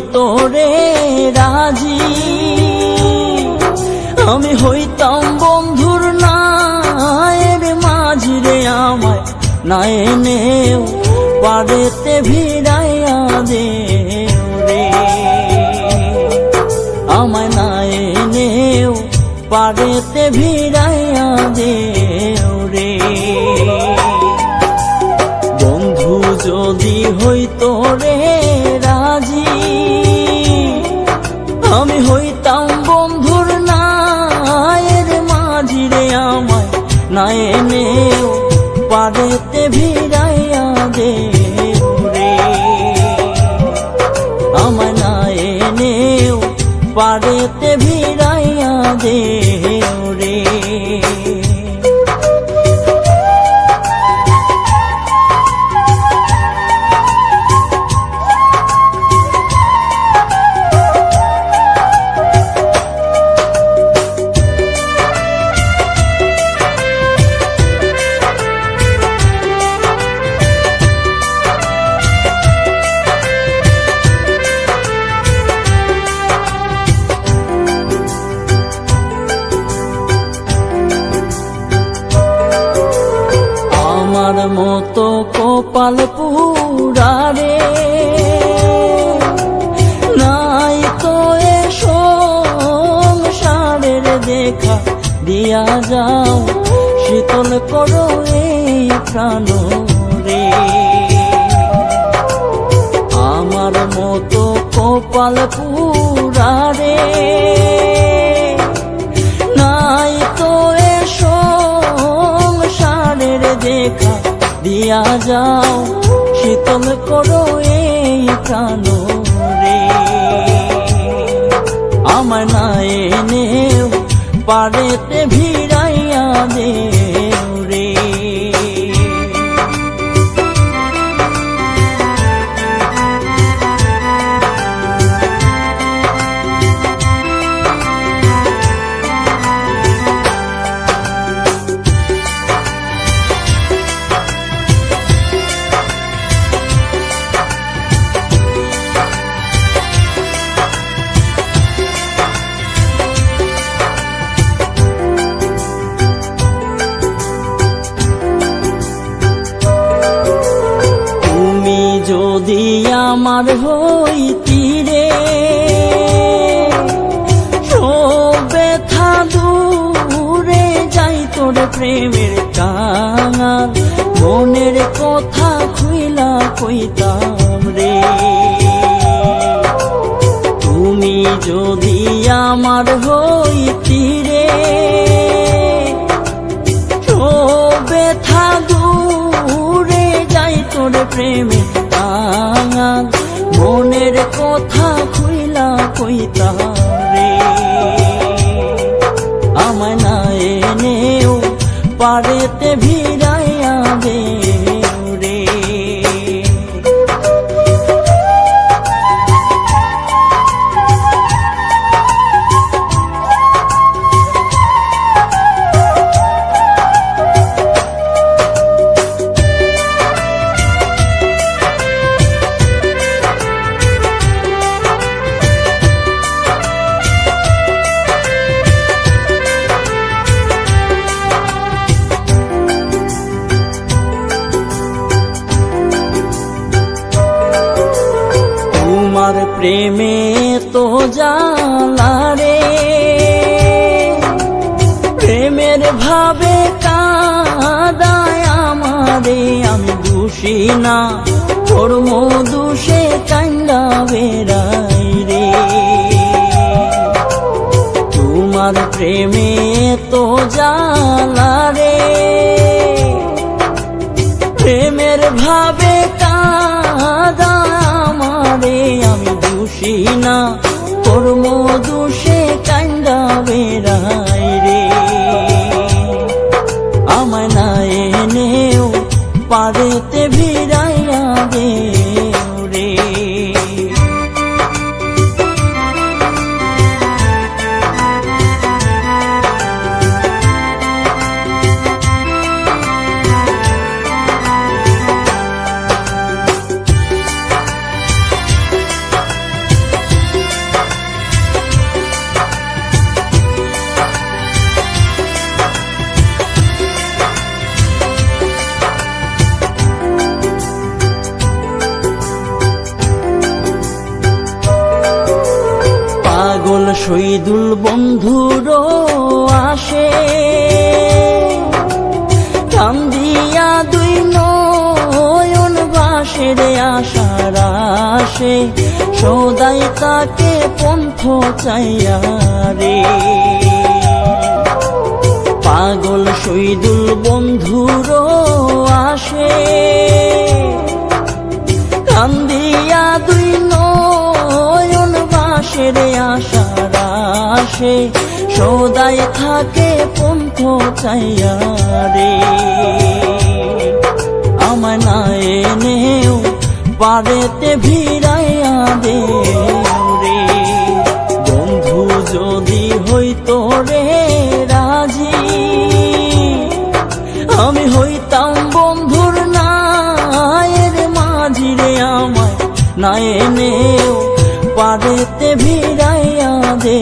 হইতো রে রাজি, আমি হইতাম বন্ধুর নায়ের মাঝি রে। আমায় না এনেও পারেতে ভিড়াইয়া দে রে, আমায় না এনেও পারেতে ভিড়াইয়া দে রে। বন্ধু যদি হইতো রে রাজি, আমি হইতাম বন্ধুর নায়ের মাঝি রে। আমায় না এনেও পারেতে ভিড়াইয়া দে রে, আমায় না এনেও পারেতে ভিড়াইয়া দে রে। আমার মতো কপাল পুরা রে নাই তো এ সংসারের দেখা, দিয়া যাও শীতল করো এই প্রাণ রে। আমার মতো কপাল পুরা রে নাই তো এ সংসারের দেখা, দিয়া যাও শীতল করো এই প্রাণ রে। আমার না এনেও পারেতে ভিড়াইয়া দে রে। যদি আমার হইতি রে সব ব্যথা দূরে যাই তোর প্রেমের কাঙাল, মনের কথা খুইলা কইতাম রে। তুমি যদি আমার হইতি রে সব ব্যথা দূরে যাই তোর প্রেমের কাঙাল, মনের কথা খুইলা কইতাম রে। আমায় না এনেও পারেতে ভিড়াইয়া দে রে। তোমার প্রেমে তো জ্বালা রে, প্রেমের ভাবে কাঁদায় আমারে। আমি দোষী না তোর মধুষে কান্দা বেড়াই রে। তোমার প্রেমে তো জ্বালা রে, প্রেমের ভাবে কাঁদায় আমারে। আমি দোষী না তোর মধুষে কান্দা বেড়াই রে। আমায় না এনেও পারেতে ভিড়াইয়া দে রে। পাগল শহীদুল বন্ধুরও আসে কান্দিয়া দুই নয়ন ভাসে রে আশার আসে সদাই তাকে পন্থ চাইয়া রে পাগল শহীদুল বন্ধুরও আসে কান্দিয়া দুই নয়ন ভাসে রে আশার আসে সদাই থাকে পন্থ চাইয়া রে আমায় না এনেও বাড়িতে ভিড়াইয়া দে রে বন্ধু যদি হইতো রে রাজি আমি হইতাম বন্ধুর নায়ের মাঝি রে আমায় না এনেও বাড়িতে ভিড়াইয়া দে